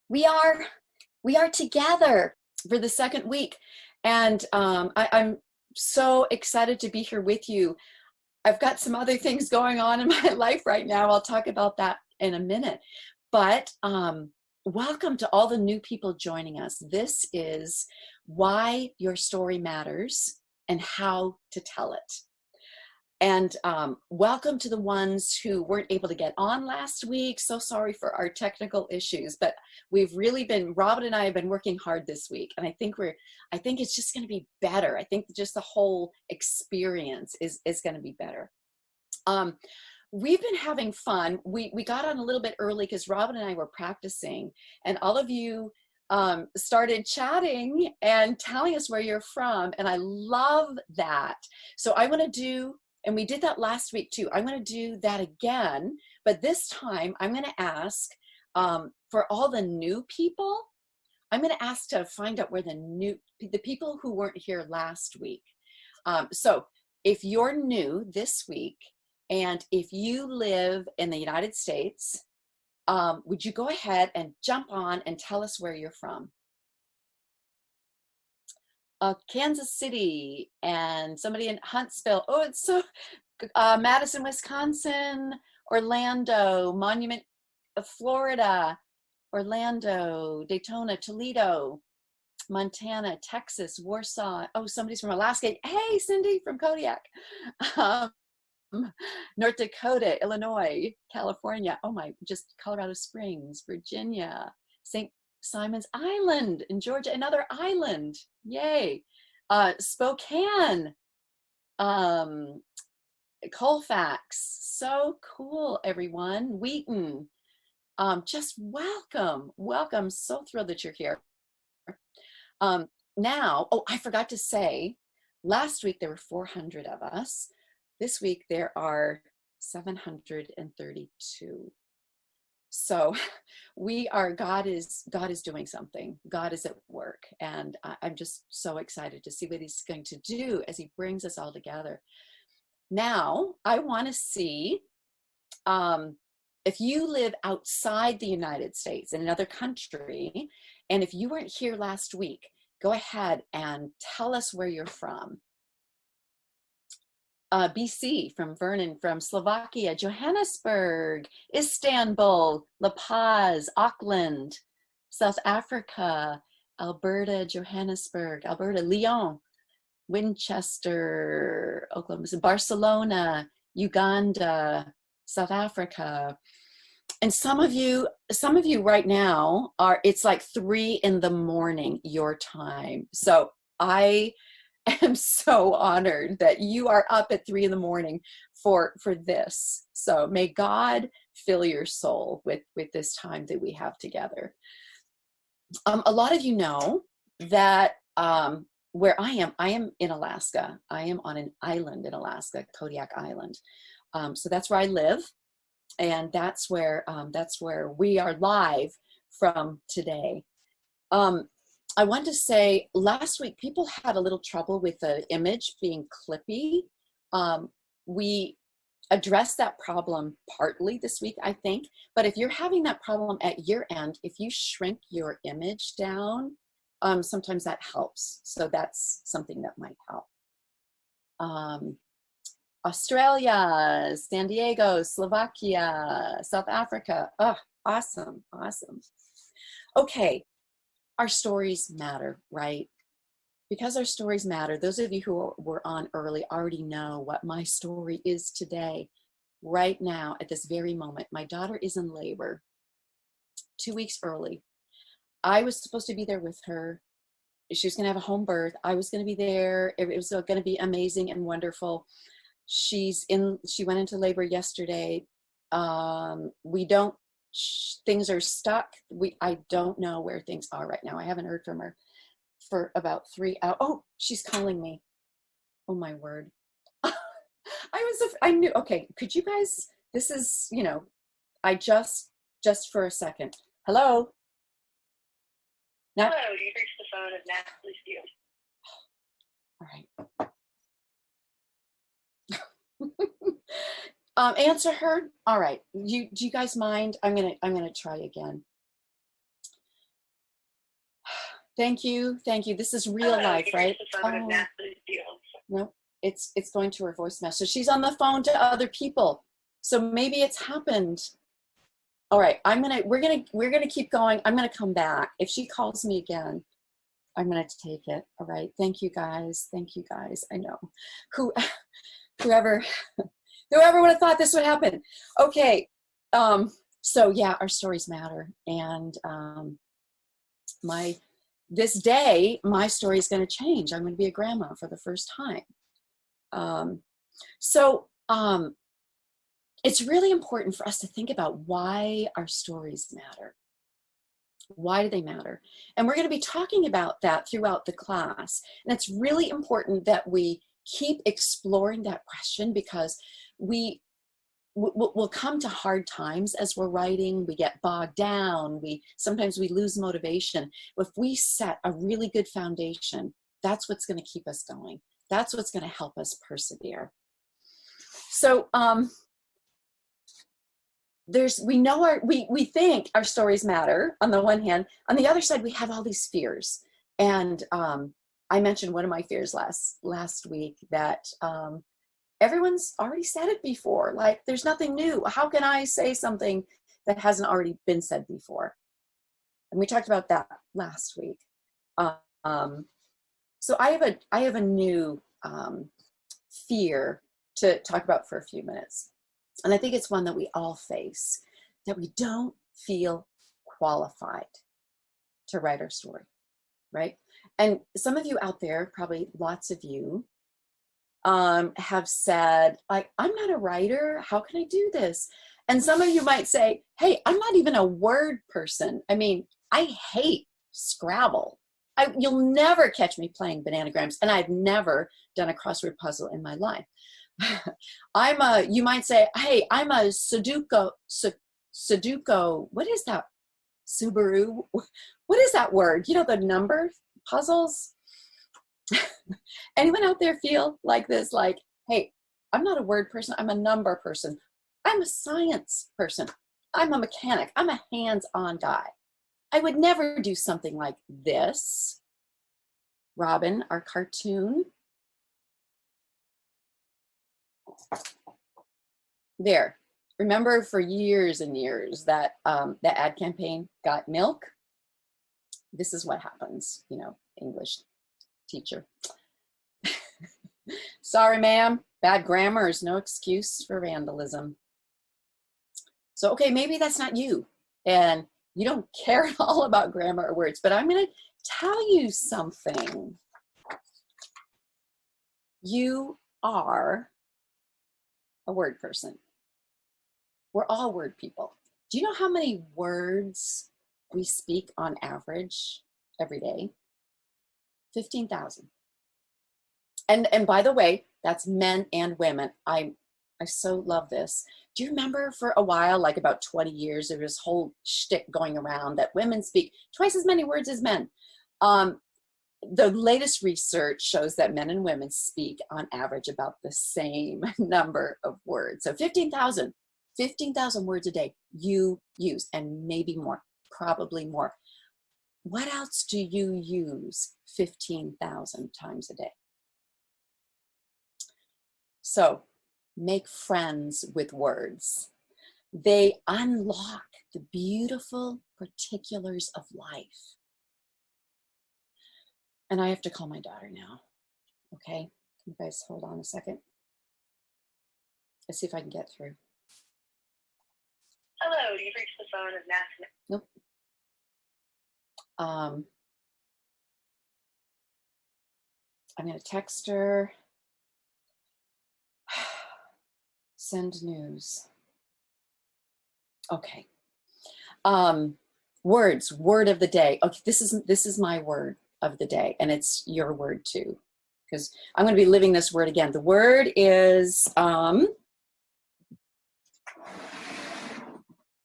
we are together for the second week, and I'm so excited to be here with you. I've got some other things going on in my life right now. I'll talk about that in a minute. But welcome to all the new people joining us. This is Why Your Story Matters and How to Tell It. And welcome to the ones who weren't able to get on last week. So sorry for our technical issues, but we've really been, Robin and I have been working hard this week. And I think it's just going to be better. I think just the whole experience is going to be better. We've been having fun. We got on a little bit early because Robin and I were practicing, and all of you started chatting and telling us where you're from. And I love that. So I want to do, and we did that last week too, I'm going to do that again, but this time I'm going to ask for all the new people, I'm going to ask to find out where the people who weren't here last week. So if you're new this week, and if you live in the United States, would you go ahead and jump on and tell us where you're from? Kansas City, and somebody in Huntsville. Oh, it's so Madison, Wisconsin, Orlando, Monument, Florida, Orlando, Daytona, Toledo, Montana, Texas, Warsaw. Oh, somebody's from Alaska. Hey, Cindy from Kodiak. North Dakota, Illinois, California. Oh my, just Colorado Springs, Virginia, St. Simon's Island in Georgia, another island. Yay. Spokane, Colfax. So cool, everyone. Wheaton. Just welcome. So thrilled that you're here. Now, oh, I forgot to say, last week there were 400 of us. This week there are 732. So God is doing something. God is at work. And I'm just so excited to see what he's going to do as he brings us all together. Now, I want to see if you live outside the United States in another country, and if you weren't here last week, go ahead and tell us where you're from. BC, from Vernon, from Slovakia, Johannesburg, Istanbul, La Paz, Auckland, South Africa, Alberta, Johannesburg, Alberta, Lyon, Winchester, Oklahoma, Barcelona, Uganda, South Africa. And some of you right now it's like 3 a.m. your time. So I am so honored that you are up at 3 a.m. for this. So may God fill your soul with this time that we have together. A lot of you know that where I am in Alaska. I am on an island in Alaska, Kodiak Island. So that's where I live, and that's where we are live from today. I want to say last week people had a little trouble with the image being clippy. We addressed that problem partly this week, I think, but if you're having that problem at your end, if you shrink your image down, sometimes that helps. So that's something that might help. Australia, San Diego, Slovakia, South Africa. Oh, awesome. Okay. Our stories matter, right? Because our stories matter, those of you who were on early already know what my story is today. Right now, at this very moment, my daughter is in labor, 2 weeks early. I was supposed to be there with her. She was going to have a home birth. I was going to be there. It was going to be amazing and wonderful. She went into labor yesterday. Things are stuck. I don't know where things are right now. I haven't heard from her for about 3 hours. Oh, she's calling me. Oh my word. I knew, okay, could you guys, this is, I just for a second. Hello? Hello, you've reached the phone of Leslie Fields. All right. Answer her. All right. Do you guys mind? I'm gonna try again. Thank you. Thank you. This is real Hello, life, you right? reached the phone of Leslie Fields. No, it's going to her voicemail. So she's on the phone to other people. So maybe it's happened. All right, we're gonna keep going. I'm gonna come back. If she calls me again, I'm gonna take it. All right. Thank you guys. Thank you guys. I know. Who whoever would have thought this would happen. Okay. So yeah, our stories matter. And this day, my story is going to change. I'm going to be a grandma for the first time. It's really important for us to think about why our stories matter. Why do they matter? And we're going to be talking about that throughout the class. And it's really important that we keep exploring that question, because we'll come to hard times as we're writing. We get bogged down. Sometimes we lose motivation. If we set a really good foundation, that's what's going to keep us going. That's what's going to help us persevere. So we think our stories matter on the one hand. On the other side, we have all these fears. And I mentioned one of my fears last week, that everyone's already said it before. Like, there's nothing new. How can I say something that hasn't already been said before? And we talked about that last week. So I have a new fear to talk about for a few minutes. And I think it's one that we all face, that we don't feel qualified to write our story, right? And some of you out there, probably lots of you, have said, like, I'm not a writer. How can I do this? And some of you might say, hey, I'm not even a word person. I mean, I hate Scrabble. You'll never catch me playing bananagrams, and I've never done a crossword puzzle in my life. You might say, hey, I'm a Sudoku, what is that? Subaru? What is that word? You know, the number puzzles? Anyone out there feel like this? Like, hey, I'm not a word person. I'm a number person. I'm a science person. I'm a mechanic. I'm a hands-on guy. I would never do something like this. Robin, our cartoon. There. Remember, for years and years, that the ad campaign, Got Milk? This is what happens, English teacher. Sorry, ma'am. Bad grammar is no excuse for vandalism. So, okay, maybe that's not you, and you don't care at all about grammar or words, but I'm going to tell you something. You are a word person. We're all word people. Do you know how many words we speak on average every day? 15,000. And by the way, that's men and women. I so love this. Do you remember for a while, like about 20 years, there was this whole shtick going around that women speak twice as many words as men? The latest research shows that men and women speak on average about the same number of words. So 15,000 words a day you use, and maybe more, probably more. What else do you use 15,000 times a day? So make friends with words. They unlock the beautiful particulars of life. And I have to call my daughter now. Okay, you guys hold on a second. Let's see if I can get through. Hello, you've reached the phone of National. Nope. I'm going to text her. Send news. Okay. Words, word of the day. Okay, this is my word of the day, and it's your word too, because I'm going to be living this word again. The word is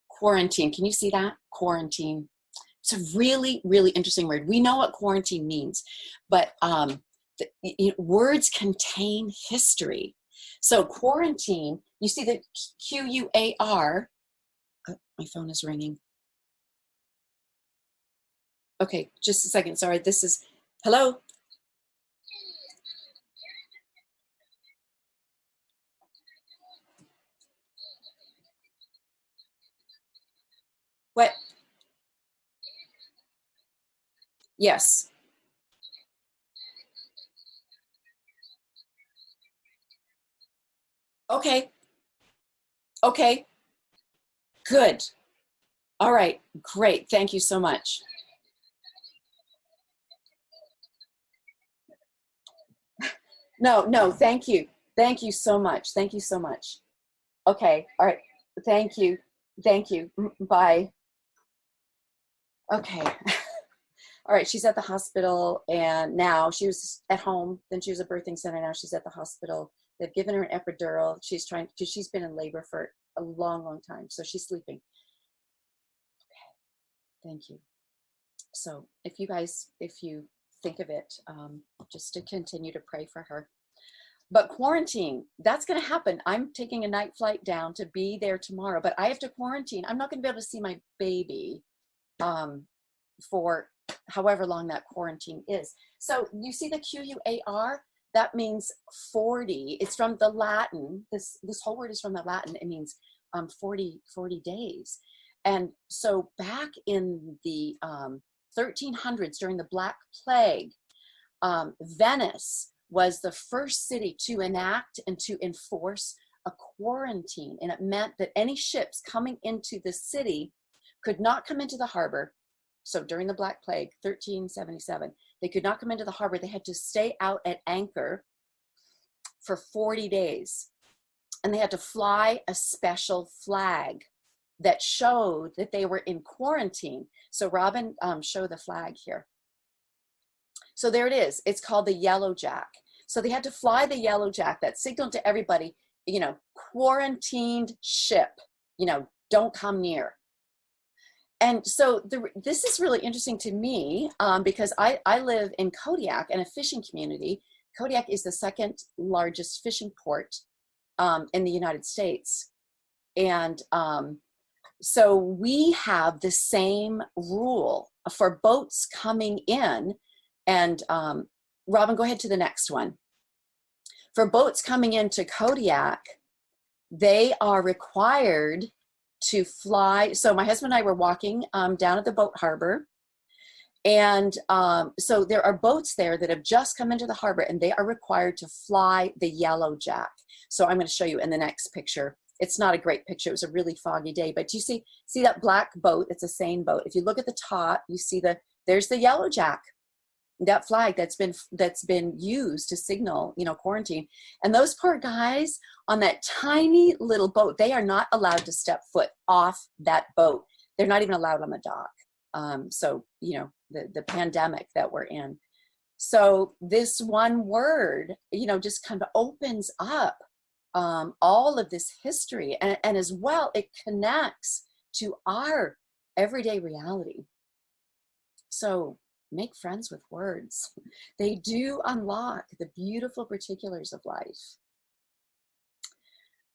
quarantine. Can you see that? Quarantine. It's a really, really interesting word. We know what quarantine means, but words contain history. So quarantine, you see the Q-U-A-R. Oh, my phone is ringing. Okay, just a second. Sorry, this is, hello? What? Yes. Okay. Okay. Good. All right. Great. Thank you so much. No, no, thank you. Thank you so much. Thank you so much. Okay. All right. Thank you. Thank you. Bye. Okay. All right. She's at the hospital, and now she was at home. Then she was at a birthing center. Now she's at the hospital. They've given her an epidural. She's trying, because she's been in labor for a long, long time. So she's sleeping. Thank you. So if you guys, if you think of it, just to continue to pray for her. But quarantine, that's going to happen. I'm taking a night flight down to be there tomorrow, but I have to quarantine. I'm not going to be able to see my baby for however long that quarantine is. So you see the QUAR? That means 40. It's from the Latin. This whole word is from the Latin. It means 40 days. And so back in the 1300s, during the Black Plague, Venice was the first city to enact and to enforce a quarantine. And it meant that any ships coming into the city could not come into the harbor. So during the Black Plague, 1377, they could not come into the harbor. They had to stay out at anchor for 40 days. And they had to fly a special flag that showed that they were in quarantine. So Robin, show the flag here. So there it is. It's called the Yellow Jack. So they had to fly the Yellow Jack that signaled to everybody, you know, quarantined ship, you know, don't come near. And so this is really interesting to me because I live in Kodiak, in a fishing community. Kodiak is the second largest fishing port in the United States. And so we have the same rule for boats coming in. And Robin, go ahead to the next one. For boats coming into Kodiak, they are required to fly. So my husband and I were walking down at the boat harbor. And so there are boats there that have just come into the harbor, and they are required to fly the Yellow Jack. So I'm going to show you in the next picture. It's not a great picture. It was a really foggy day, but you see that black boat? It's a seine boat. If you look at the top, you see there's the Yellow Jack, that flag that's been used to signal, you know, quarantine. And those poor guys on that tiny little boat, they are not allowed to step foot off that boat. They're not even allowed on the dock. So, you know, the pandemic that we're in. So this one word, you know, just kind of opens up all of this history, and as well, it connects to our everyday reality. So make friends with words. They do unlock the beautiful particulars of life.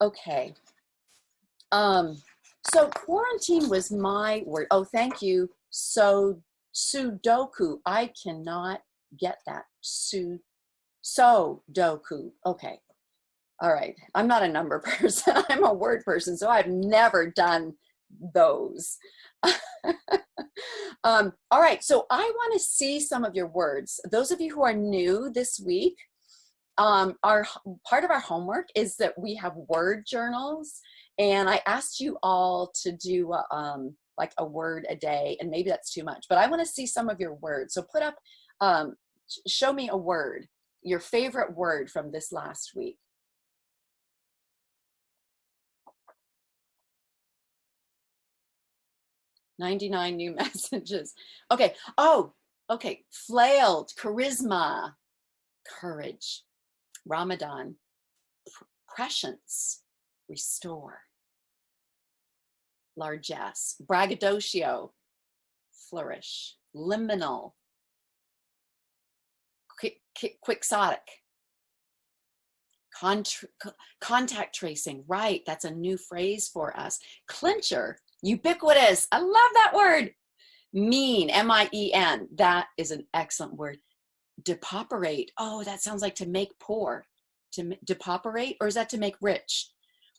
Okay. So quarantine was my word. Oh, thank you. So Sudoku. I cannot get that. Sudoku. Okay. All right. I'm not a number person. I'm a word person. So I've never done those. All right. So I want to see some of your words. Those of you who are new this week, our part of our homework is that we have word journals, and I asked you all to do like a word a day, and maybe that's too much, but I want to see some of your words. So put up, show me a word, your favorite word from this last week. "99 new messages." Okay. Oh, okay. Flailed, charisma, courage, Ramadan, prescience, restore, largesse, braggadocio, flourish, liminal, quixotic, contact tracing. Right. That's a new phrase for us. Clincher, ubiquitous. I love that word. Mean, M-I-E-N. That is an excellent word. Depauperate. Oh, that sounds like to make poor. To depauperate, or is that to make rich?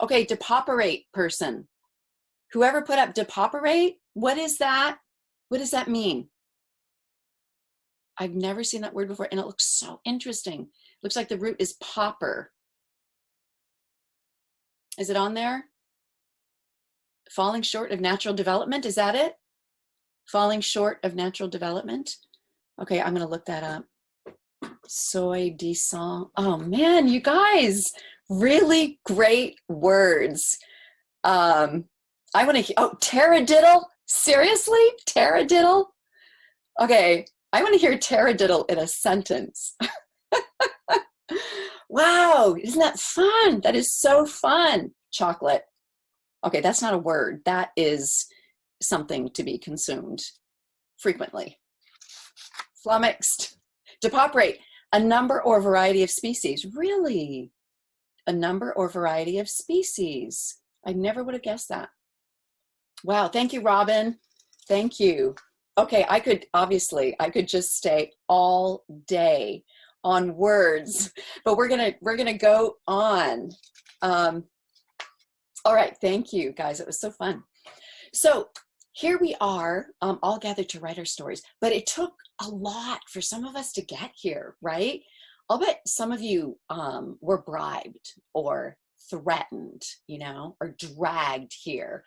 Okay, depauperate person. Whoever put up depauperate, what is that? What does that mean? I've never seen that word before, and it looks so interesting. It looks like the root is pauper. Is it on there? Falling short of natural development, is that it? Falling short of natural development? Okay, I'm gonna look that up. Soy descent. Oh man, you guys, really great words. I want to, oh, taradiddle? Seriously? Taradiddle? Okay, I want to hear taradiddle in a sentence. Wow, isn't that fun? That is so fun. Chocolate. Okay, that's not a word. That is something to be consumed frequently. Flummoxed. Depauperate. A number or variety of species. Really? A number or variety of species. I never would have guessed that. Wow, thank you, Robin. Thank you. Okay, I could just stay all day on words, but we're gonna go on. All right, thank you, guys. It was so fun. So here we are, all gathered to write our stories, but it took a lot for some of us to get here, right? I'll bet some of you were bribed or threatened, or dragged here.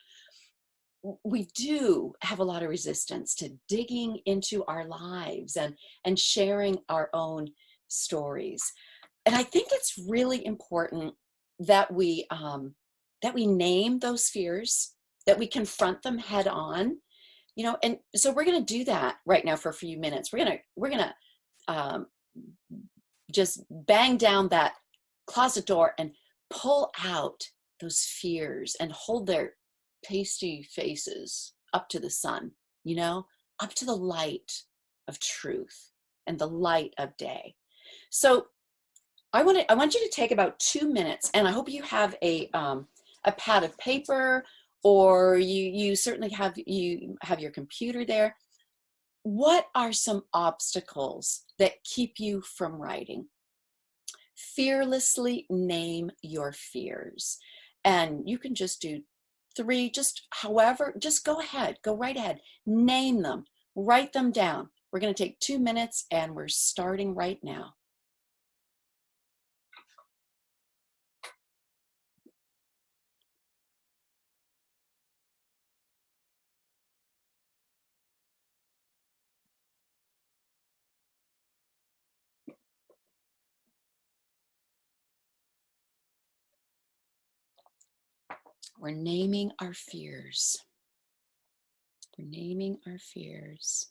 We do have a lot of resistance to digging into our lives and sharing our own stories. And I think it's really important that we name those fears, that we confront them head on, and so we're going to do that right now for a few minutes. We're going to just bang down that closet door and pull out those fears and hold their pasty faces up to the sun, up to the light of truth and the light of day. So I want you to take about 2 minutes, and I hope you have a pad of paper, or you certainly have your computer there. What are some obstacles that keep you from writing? Fearlessly name your fears. And you can just do 3, just however, just go right ahead, name them, write them down. We're going to take 2 minutes, and we're starting right now. We're naming our fears. We're naming our fears.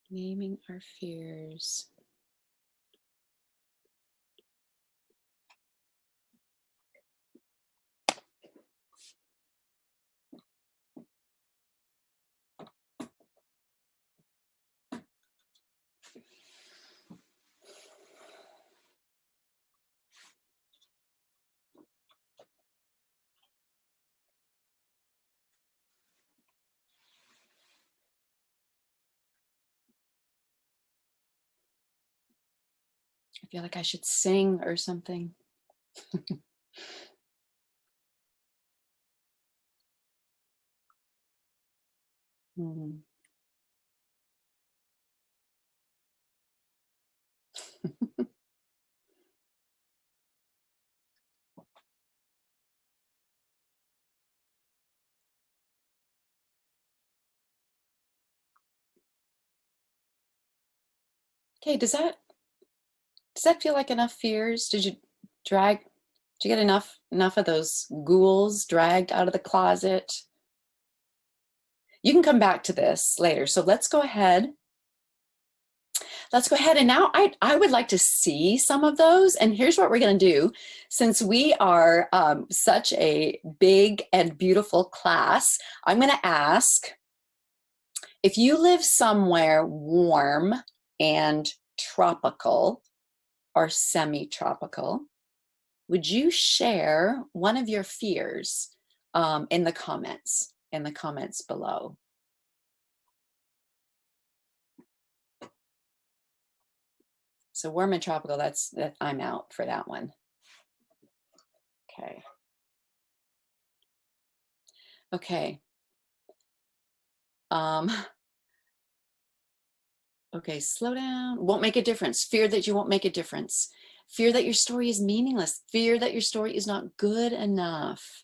Naming our fears. I feel like I should sing or something. Mm. Okay, does that feel like enough fears? Did you get enough of those ghouls dragged out of the closet? You can come back to this later. So let's go ahead. let's go ahead. And now I would like to see some of those. And here's what we're going to do. Since we are such a big and beautiful class, I'm going to ask, if you live somewhere warm and tropical or semi-tropical, would you share one of your fears in the comments below? So warm and tropical, I'm out for that one. Okay. Okay. Okay, slow down. Won't make a difference. Fear that you won't make a difference. Fear that your story is meaningless. Fear that your story is not good enough.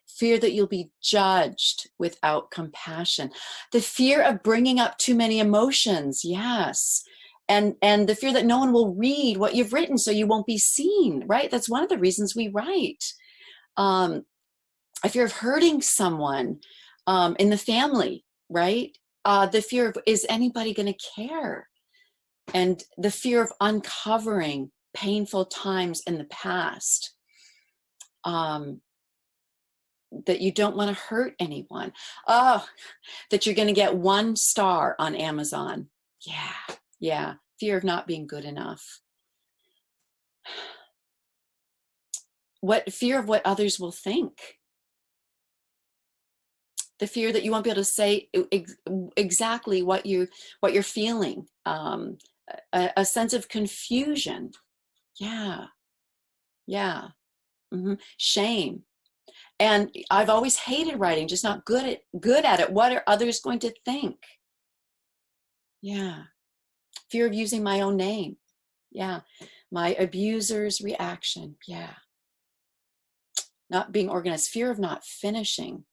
Fear that you'll be judged without compassion. The fear of bringing up too many emotions, yes. And the fear that no one will read what you've written, so you won't be seen, right? That's one of the reasons we write. A fear of hurting someone in the family, right? The fear of, is anybody going to care? And the fear of uncovering painful times in the past. That you don't want to hurt anyone. Oh, that you're going to get 1 star on Amazon. Yeah. Fear of not being good enough. Fear of what others will think. The fear that you won't be able to say exactly what you're feeling. A sense of confusion. Yeah. Shame. And I've always hated writing, just not good at it. What are others going to think? Yeah. Fear of using my own name. Yeah. My abuser's reaction. Yeah. Not being organized. Fear of not finishing.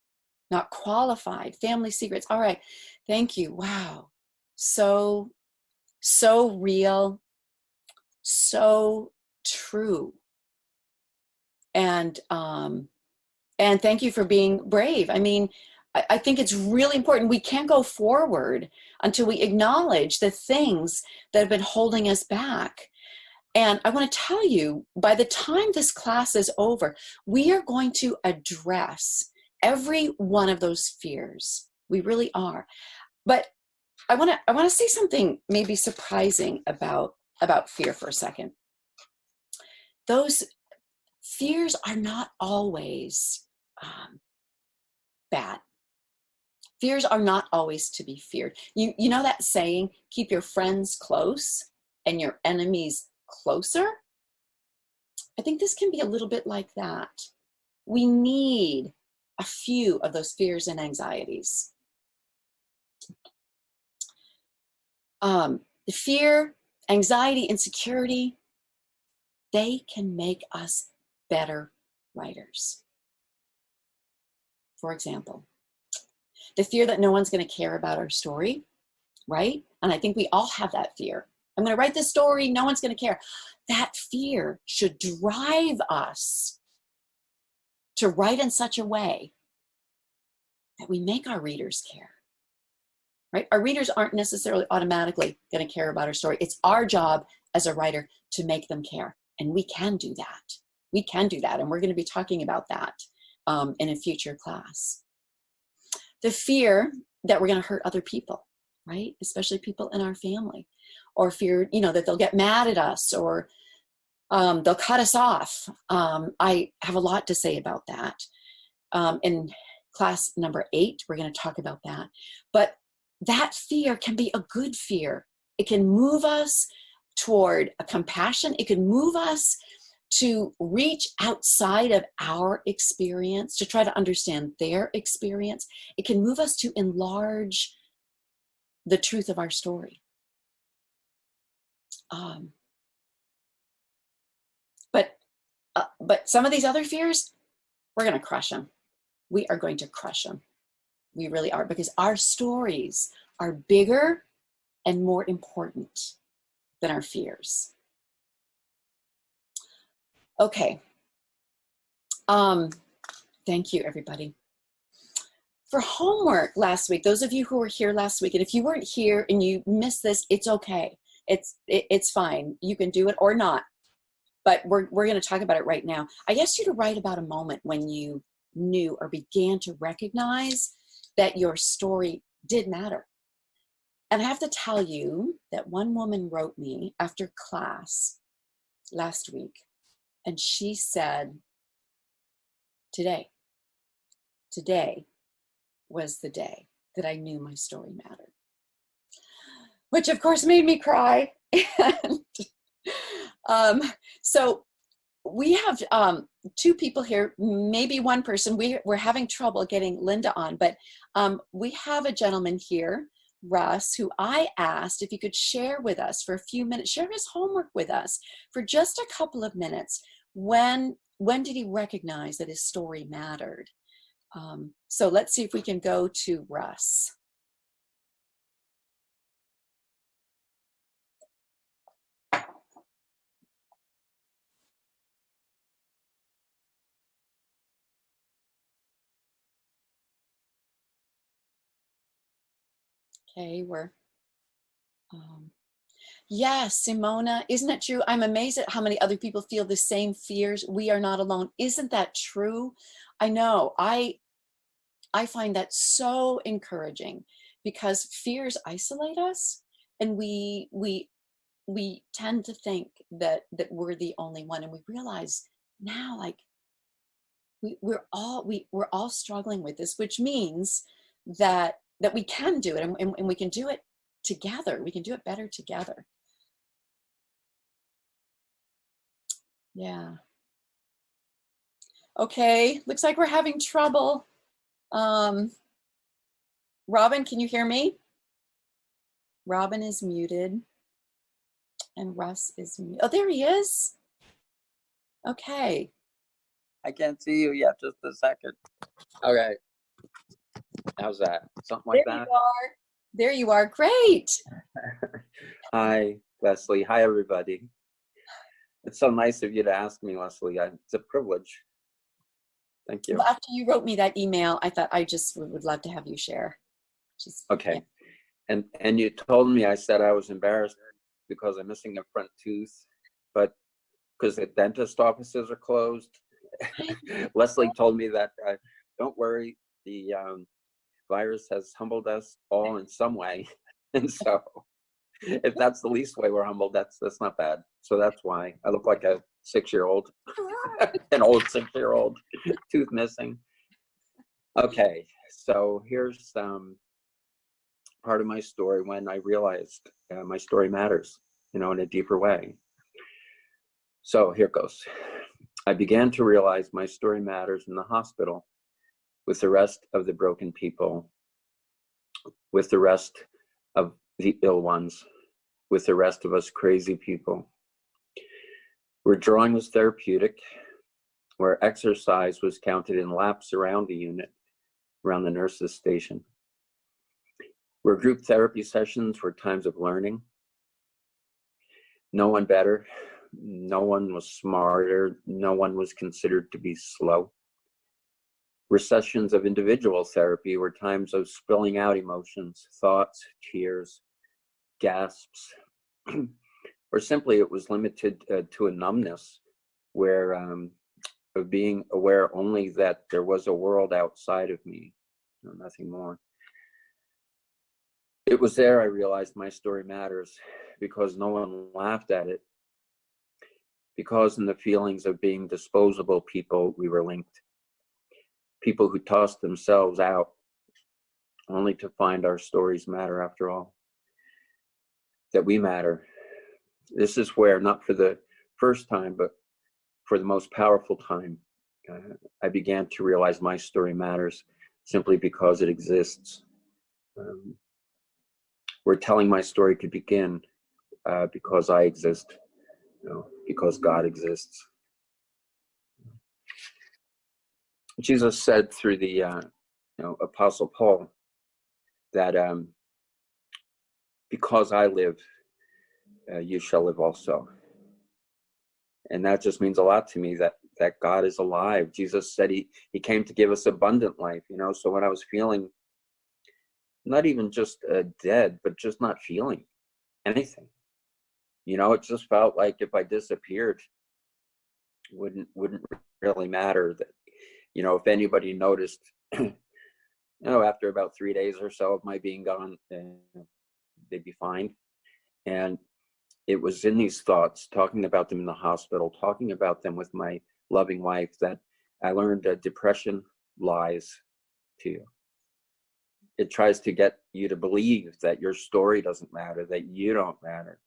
Not qualified. Family secrets. All right. Thank you. Wow. So real. So true. And thank you for being brave. I mean, I think it's really important. We can't go forward until we acknowledge the things that have been holding us back. And I want to tell you, by the time this class is over, we are going to address every one of those fears. We really are. But I want to say something maybe surprising about fear for a second. Those fears are not always bad. Fears are not always to be feared. You know that saying, keep your friends close and your enemies closer? I think this can be a little bit like that. We need a few of those fears and anxieties. The fear, anxiety, insecurity, they can make us better writers. For example, the fear that no one's going to care about our story, right? And I think we all have that fear. I'm going to write this story, no one's going to care. That fear should drive us to write in such a way that we make our readers care, right? Our readers aren't necessarily automatically going to care about our story. It's our job as a writer to make them care. And we can do that. We can do that. And we're going to be talking about that in a future class. The fear that we're going to hurt other people, right? Especially people in our family, or fear, that they'll get mad at us, or they'll cut us off. I have a lot to say about that. In class number 8, we're going to talk about that. But that fear can be a good fear. It can move us toward a compassion. It can move us to reach outside of our experience, to try to understand their experience. It can move us to enlarge the truth of our story. But some of these other fears, we're going to crush them. We are going to crush them. We really are, because our stories are bigger and more important than our fears. Okay. Thank you, everybody. For homework last week, those of you who were here last week, and if you weren't here and you missed this, it's okay. It's fine. You can do it or not. But we're going to talk about it right now. I asked you to write about a moment when you knew or began to recognize that your story did matter. And I have to tell you that one woman wrote me after class last week, and she said, today was the day that I knew my story mattered. Which of course made me cry. And, so we have two people here, maybe one person. We're having trouble getting Linda on, but we have a gentleman here, Russ, who I asked if he could share with us for a few minutes, share his homework with us for just a couple of minutes. When did he recognize that his story mattered? So let's see if we can go to Russ. Okay, yes, Simona, isn't it true? I'm amazed at how many other people feel the same fears. We are not alone. Isn't that true? I know. I find that so encouraging because fears isolate us, and we tend to think that we're the only one, and we realize now, like, we're all struggling with this, which means that we can do it, and we can do it together. We can do it better together. Yeah. Okay, looks like we're having trouble. Robin, can you hear me? Robin is muted, and Russ is muted. Oh, there he is. Okay. I can't see you yet. Just a second. Okay. How's that? Something like There that? you are. There you are. Great. Hi, Leslie. Hi, everybody. It's so nice of you to ask me, Leslie. It's a privilege. Thank you. Well, after you wrote me that email, I thought I just would love to have you share. Okay. Yeah. And you told me, I said I was embarrassed because I'm missing a front tooth, but because the dentist offices are closed. Leslie told me that don't worry, the virus has humbled us all in some way. And so if that's the least way we're humbled, that's not bad. So that's why I look like a 6-year-old, an old 6-year-old, tooth missing. Okay, so here's part of my story when I realized my story matters, in a deeper way. So here goes. I began to realize my story matters in the hospital with the rest of the broken people, with the rest of the ill ones, with the rest of us crazy people. Where drawing was therapeutic, where exercise was counted in laps around the unit, around the nurse's station. Where group therapy sessions were times of learning. No one better, no one was smarter, no one was considered to be slow. Where sessions of individual therapy were times of spilling out emotions, thoughts, tears, gasps, or simply it was limited to a numbness where of being aware only that there was a world outside of me, nothing more. It was there I realized my story matters because no one laughed at it, because in the feelings of being disposable people, we were linked. People who tossed themselves out only to find our stories matter after all, that we matter. This is where, not for the first time, but for the most powerful time, I began to realize my story matters simply because it exists. Where telling my story could begin because I exist, because God exists. Jesus said through the Apostle Paul that because I live, you shall live also. And that just means a lot to me, that God is alive. Jesus said he came to give us abundant life, so when I was feeling not even just dead, but just not feeling anything, You know, it just felt like if I disappeared, wouldn't really matter. That, you know, if anybody noticed, you know, after about 3 days or so of my being gone, they'd be fine. And it was in these thoughts, talking about them in the hospital, talking about them with my loving wife, that I learned that depression lies to you. It tries to get you to believe that your story doesn't matter, that you don't matter,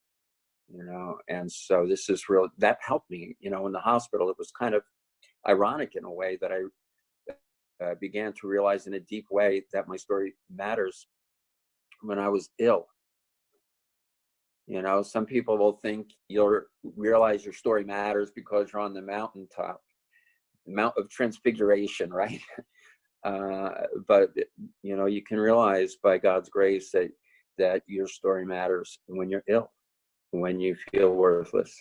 you know. And so this is real, that helped me, you know, in the hospital. It was kind of ironic in a way that I began to realize in a deep way that my story matters when I was ill. You know, some people will think you'll realize your story matters because you're on the mountaintop, the Mount of Transfiguration, right? But you know, you can realize by God's grace that your story matters when you're ill, when you feel worthless,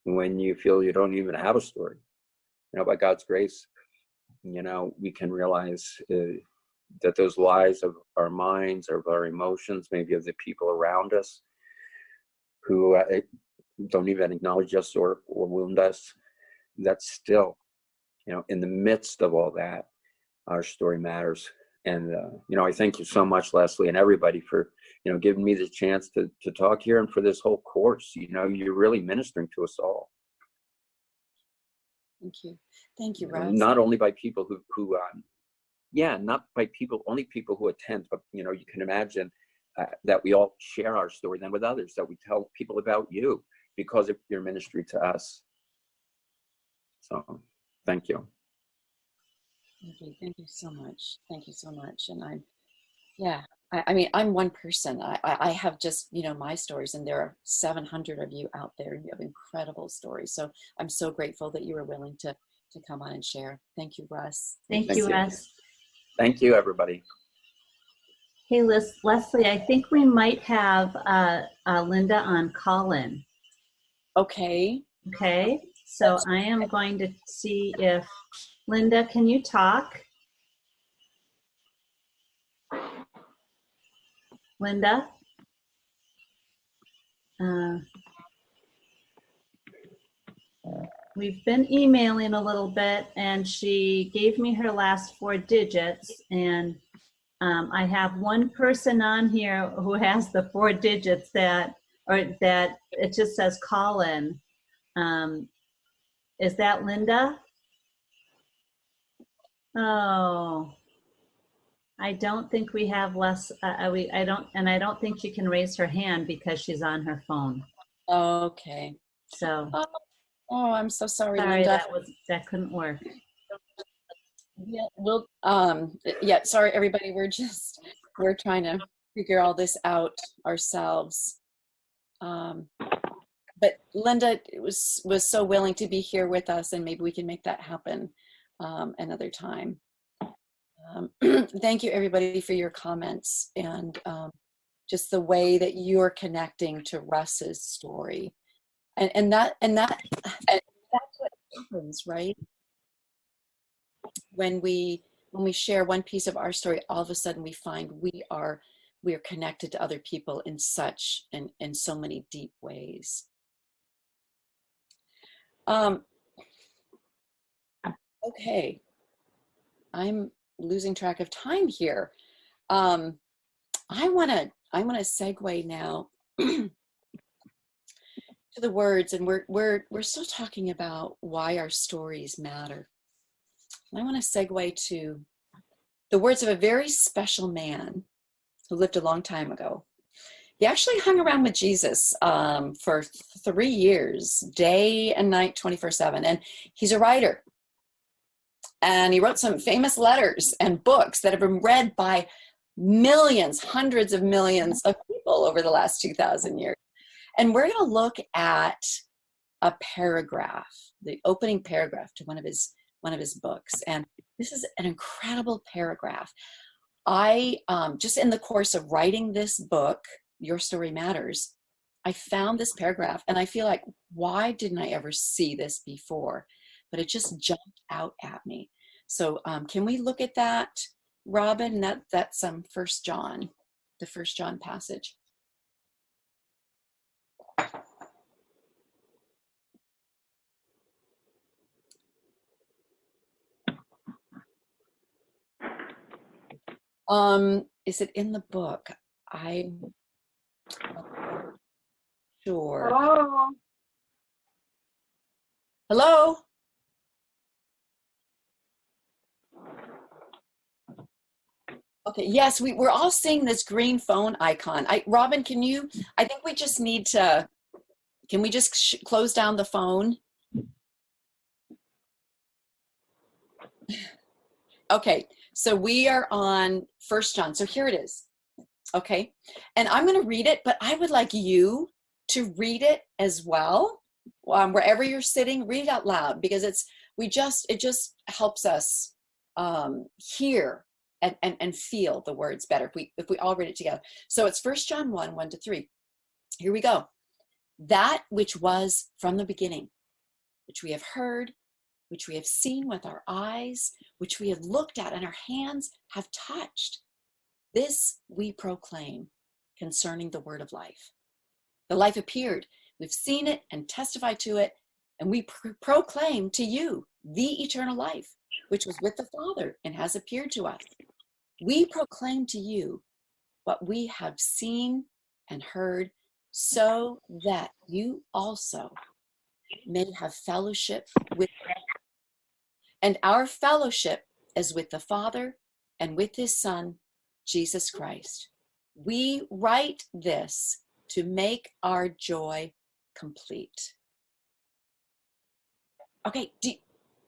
when you feel you don't even have a story. You know, by God's grace, you know, we can realize that those lies of our minds, of our emotions, maybe of the people around us who don't even acknowledge us or wound us, that's still, you know, in the midst of all that, our story matters. And, you know, I thank you so much, Leslie, and everybody for, you know, giving me the chance to talk here, and for this whole course. You know, you're really ministering to us all. Thank you. Thank you, You know, Russ. not only by people who not by people, only people who attend, but, you know, you can imagine that we all share our story then with others, that we tell people about you because of your ministry to us. So thank you. Thank you so much. Thank you so much. And I mean, I'm one person. I have just, you know, my stories, and there are 700 of you out there. You have incredible stories. So I'm so grateful that you were willing to come on and share. Thank you, Russ. Thank you, Russ. Thank you, everybody. Hey, Leslie, I think we might have Linda on call-in. Okay. Okay, so I am going to see if, Linda, can you talk? Linda? We've been emailing a little bit, and she gave me her last 4 digits, and I have one person on here who has the 4 digits that it just says call in. Is that Linda? Oh, I don't think we have I don't think she can raise her hand because she's on her phone. Okay. So. Oh, I'm so sorry, Sorry, Linda. that couldn't work. Yeah, we'll, yeah, sorry, everybody. We're trying to figure all this out ourselves. But Linda was so willing to be here with us, and maybe we can make that happen another time. Thank you, everybody, for your comments, and just the way that you're connecting to Russ's story. And that's what happens, right? When we share one piece of our story, all of a sudden we find we are connected to other people in so many deep ways. Okay, I'm losing track of time here. I want to segue now to the words, and we're still talking about why our stories matter. I want to segue to the words of a very special man who lived a long time ago. He actually hung around with Jesus for 3 years, day and night, 24/7. And he's a writer. And he wrote some famous letters and books that have been read by millions, hundreds of millions of people over the last 2,000 years. And we're going to look at a paragraph, the opening paragraph to one of his books. And this is an incredible paragraph. I, just in the course of writing this book, Your Story Matters, I found this paragraph, and I feel like, why didn't I ever see this before? But it just jumped out at me. So can we look at that, Robin? That's 1 John, the 1 John passage. Is it in the book? I'm not sure. Oh, Hello? Okay, yes, we're all seeing this green phone icon. Robin, I think we just need to, can we just close down the phone? Okay, so we are on First John. So here it is. Okay, and I'm going to read it, but I would like you to read it as well. Wherever you're sitting, read it out loud, because it just helps us hear and feel the words better if we all read it together. So it's 1 John 1, 1-3. Here we go. That which was from the beginning, which we have heard, which we have seen with our eyes, which we have looked at and our hands have touched. This we proclaim concerning the word of life. The life appeared. We've seen it and testified to it, and we proclaim to you the eternal life, which was with the Father and has appeared to us. We proclaim to you what we have seen and heard, so that you also may have fellowship with us. And our fellowship is with the Father and with his Son, Jesus Christ. We write this to make our joy complete. Okay, do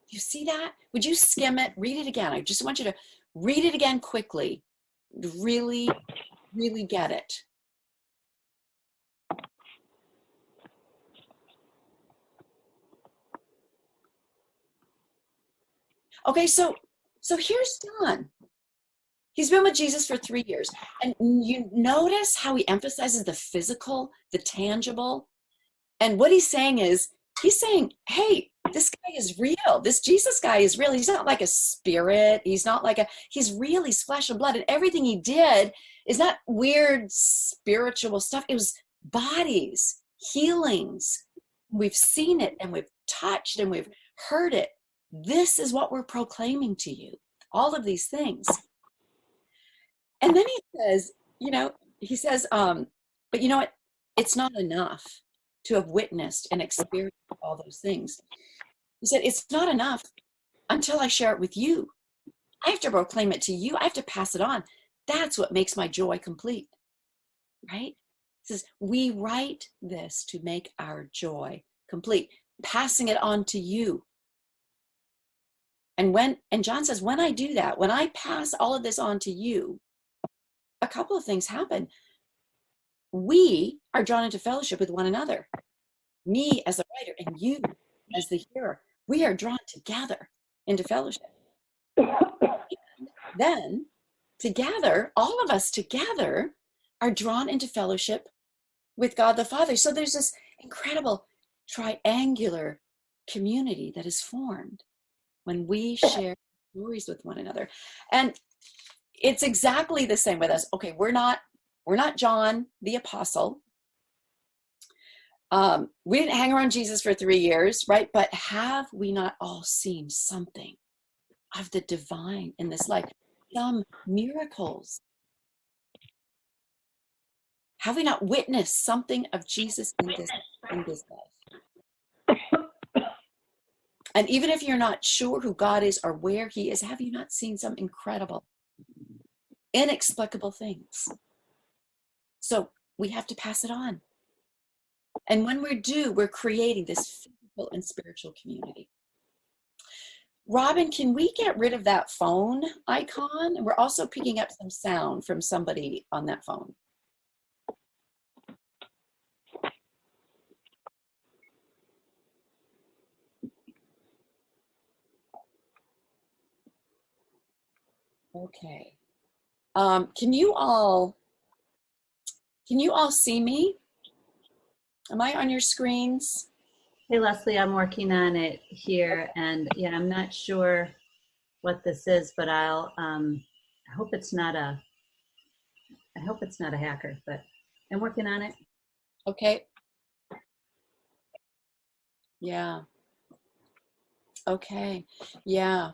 you see that? Would you skim it? Read it again. I just want you to read it again quickly. Really, really get it. Okay, so here's John. He's been with Jesus for 3 years. And you notice how he emphasizes the physical, the tangible. And what he's saying, hey, this guy is real. This Jesus guy is real. He's not like a spirit. He's real. He's flesh and blood. And everything he did is not weird spiritual stuff. It was bodies, healings. We've seen it and we've touched and we've heard it. This is what we're proclaiming to you. All of these things. And then he says, but you know what? It's not enough to have witnessed and experienced all those things. He said, it's not enough until I share it with you. I have to proclaim it to you. I have to pass it on. That's what makes my joy complete, right? He says, we write this to make our joy complete, passing it on to you. And John says, when I do that, when I pass all of this on to you, a couple of things happen. We are drawn into fellowship with one another. Me as the writer and you as the hearer. We are drawn together into fellowship. Then together, all of us together are drawn into fellowship with God the Father. So there's this incredible triangular community that is formed when we share stories with one another. And it's exactly the same with us. Okay, we're not John the Apostle. We didn't hang around Jesus for 3 years, right? But have we not all seen something of the divine in this life? Some miracles. Have we not witnessed something of Jesus in this life? And even if you're not sure who God is or where he is, have you not seen some incredible, inexplicable things? So we have to pass it on. And when we do, we're creating this physical and spiritual community. Robin, can we get rid of that phone icon? And we're also picking up some sound from somebody on that phone. Okay. Can you all see me? Am I on your screens? Hey, Leslie, I'm working on it here, and yeah, I'm not sure what this is, but I hope it's not a hacker, but I'm working on it. Okay. Yeah. Okay. Yeah.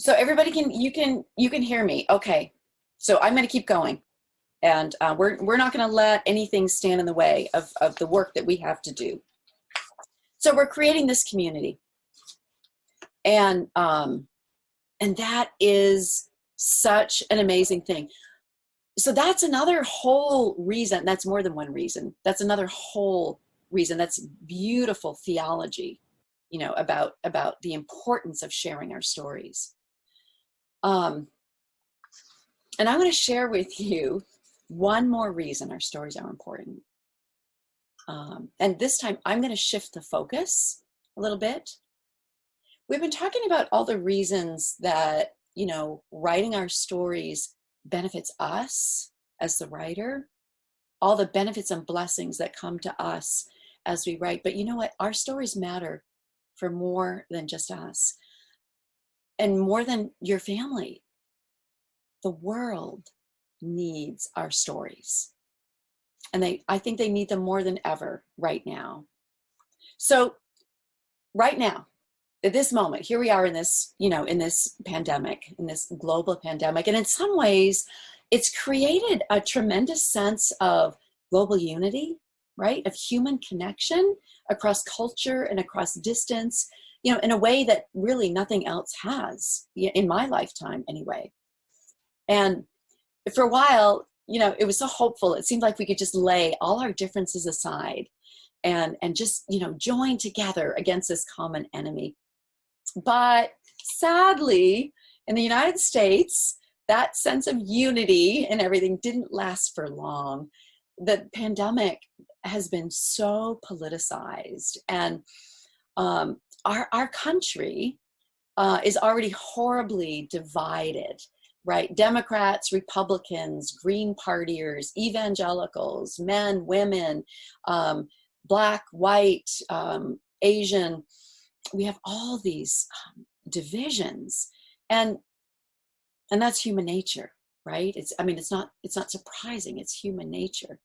So everybody you can hear me. Okay. So I'm going to keep going. And we're not going to let anything stand in the way of the work that we have to do. So we're creating this community. And that is such an amazing thing. So that's another whole reason. That's more than one reason. That's another whole reason. That's beautiful theology, you know, about the importance of sharing our stories. And I'm going to share with you one more reason our stories are important. And this time I'm going to shift the focus a little bit. We've been talking about all the reasons that, you know, writing our stories benefits us as the writer, all the benefits and blessings that come to us as we write. But you know what? Our stories matter for more than just us and more than your family. The world needs our stories. And I think they need them more than ever right now. So right now, at this moment, here we are in this, you know, in this pandemic, in this global pandemic. And in some ways, it's created a tremendous sense of global unity, right? Of human connection across culture and across distance, you know, in a way that really nothing else has, in my lifetime anyway. And for a while, you know, it was so hopeful. It seemed like we could just lay all our differences aside and just, you know, join together against this common enemy. But sadly, in the United States, that sense of unity and everything didn't last for long. The pandemic has been so politicized, and our country is already horribly divided, right? Democrats, Republicans, Green Partiers, evangelicals, men, women, Black, white, Asian. We have all these divisions, and that's human nature, right? It's not surprising. It's human nature.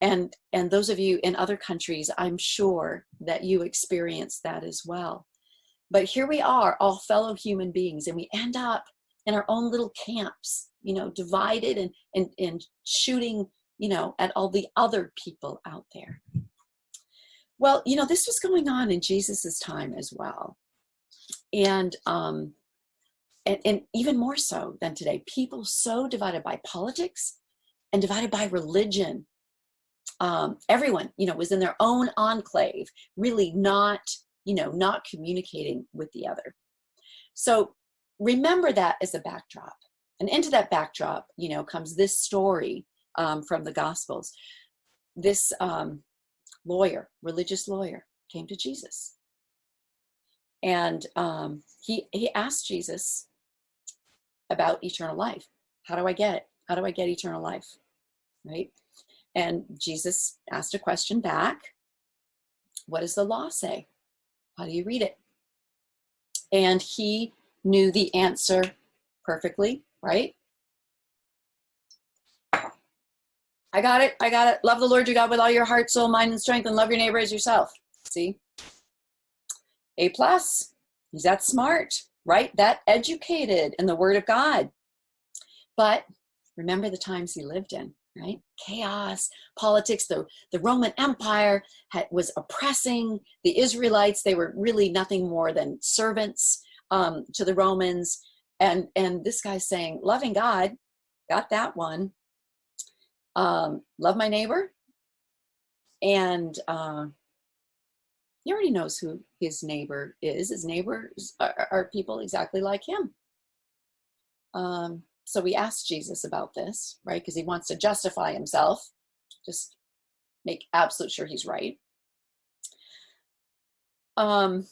And those of you in other countries, I'm sure that you experience that as well. But here we are, all fellow human beings, and we end up in our own little camps, you know, divided and shooting, you know, at all the other people out there. Well, you know, this was going on in Jesus's time as well. And even more so than today, people so divided by politics and divided by religion. Everyone, you know, was in their own enclave, really not communicating with the other. So remember that as a backdrop. And into that backdrop, you know, comes this story from the Gospels. This religious lawyer, came to Jesus. And he asked Jesus about eternal life. How do I get it? How do I get eternal life? Right? And Jesus asked a question back. What does the law say? How do you read it? And he knew the answer perfectly, right? I got it. Love the Lord your God with all your heart, soul, mind, and strength, and love your neighbor as yourself. See? A+. He's that smart, right? That educated in the Word of God. But remember the times he lived in, right? Chaos, politics, the Roman Empire was oppressing the Israelites. They were really nothing more than servants to the Romans. And this guy's saying, loving God, got that one. Love my neighbor. And he already knows who his neighbor is. His neighbors are people exactly like him. So we asked Jesus about this, right? Because he wants to justify himself, just make absolute sure he's right. And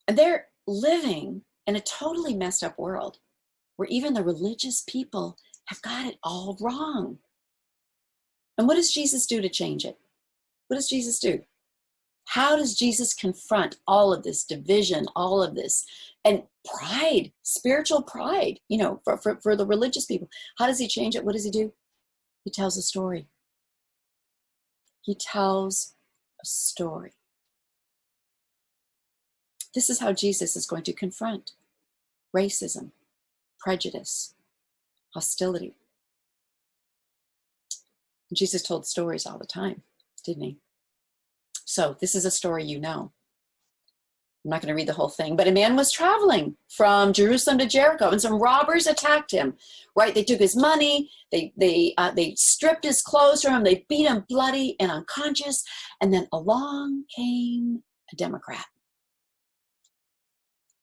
they're living in a totally messed up world where even the religious people have got it all wrong. And what does Jesus do to change it? What does Jesus do? How does Jesus confront all of this division, all of this, and pride, spiritual pride, you know, for the religious people? How does he change it? What does he do? He tells a story. He tells a story. This is how Jesus is going to confront racism, prejudice, hostility. Jesus told stories all the time, didn't he? So this is a story you know. I'm not going to read the whole thing, but a man was traveling from Jerusalem to Jericho, and some robbers attacked him. Right? They took his money. They stripped his clothes from him. They beat him bloody and unconscious. And then along came a Democrat.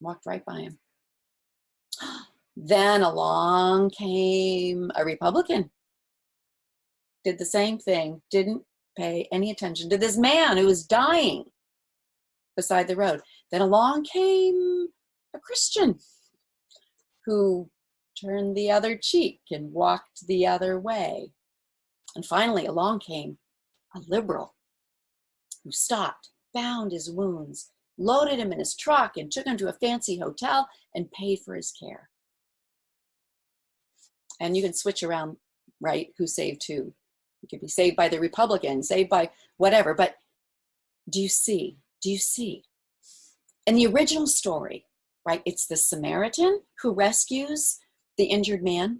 Walked right by him. Then along came a Republican. Did the same thing. Didn't pay any attention to this man who was dying beside the road. Then along came a Christian who turned the other cheek and walked the other way. And finally along came a liberal who stopped, bound his wounds, loaded him in his truck, and took him to a fancy hotel and paid for his care. And you can switch around, right, who saved who. You could be saved by the Republican, saved by whatever. But do you see? Do you see? In the original story, right, it's the Samaritan who rescues the injured man.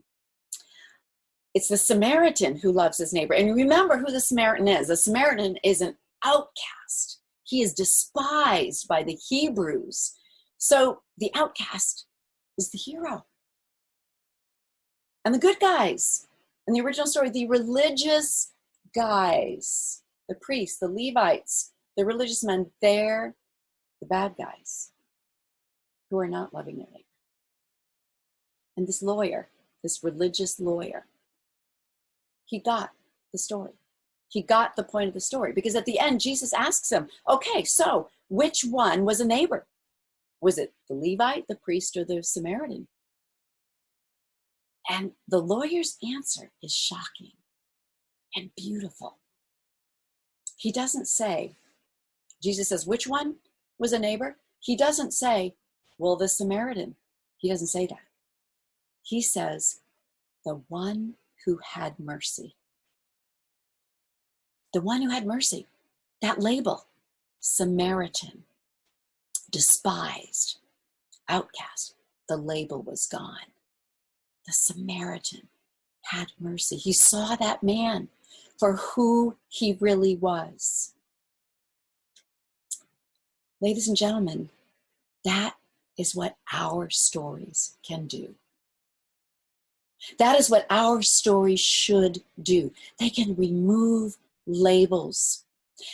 It's the Samaritan who loves his neighbor. And remember who the Samaritan is. The Samaritan is an outcast. He is despised by the Hebrews. So the outcast is the hero. And the good guys, in the original story, the religious guys, the priests, the Levites, the religious men, they're the bad guys who are not loving their neighbor. And this lawyer, this religious lawyer, he got the story. He got the point of the story, because at the end, Jesus asks him, okay, so which one was a neighbor? Was it the Levite, the priest, or the Samaritan? And the lawyer's answer is shocking and beautiful. He doesn't say, Jesus says, which one was a neighbor? He doesn't say, well, the Samaritan. He doesn't say that. He says, the one who had mercy. The one who had mercy. That label, Samaritan, despised, outcast, the label was gone. The Samaritan had mercy. He saw that man for who he really was. Ladies and gentlemen, that is what our stories can do. That is what our stories should do. They can remove labels.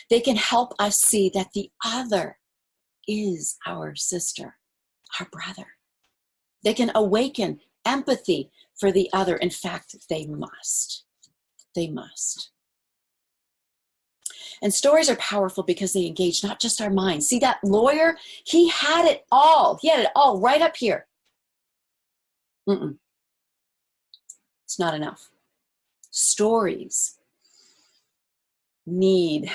They can help us see that the other is our sister, our brother. They can awaken empathy for the other. In fact, they must. They must. And stories are powerful because they engage not just our minds. See that lawyer? He had it all. He had it all right up here. It's not enough. Stories need,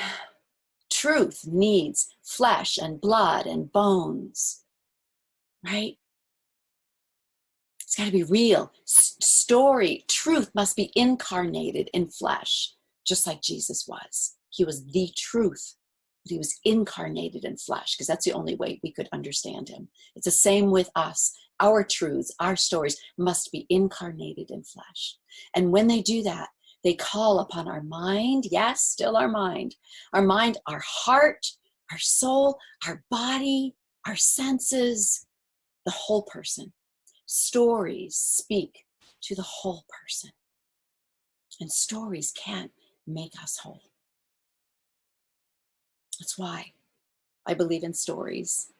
truth needs flesh and blood and bones, right? It's got to be real. Story, truth must be incarnated in flesh, just like Jesus was. He was the truth, but he was incarnated in flesh, because that's the only way we could understand him. It's the same with us. Our truths, our stories must be incarnated in flesh. And when they do that, they call upon our mind, yes, still our mind, our heart, our soul, our body, our senses, the whole person. Stories speak to the whole person. And stories can make us whole. That's why I believe in stories.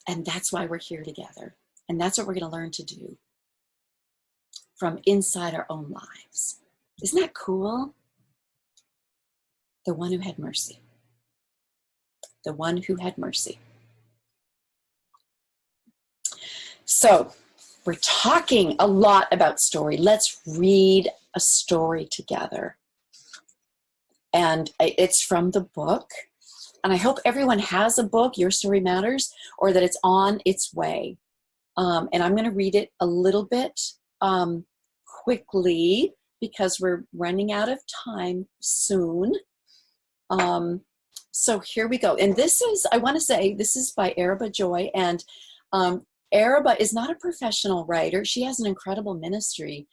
And that's why we're here together. And that's what we're going to learn to do from inside our own lives. Isn't that cool? The one who had mercy. The one who had mercy. So, we're talking a lot about story. Let's read a story together. And it's from the book. And I hope everyone has a book, Your Story Matters, or that it's on its way. And I'm going to read it a little bit quickly because we're running out of time soon. So here we go. And this is, I want to say, this is by Araba Joy. And Araba is not a professional writer. She has an incredible ministry,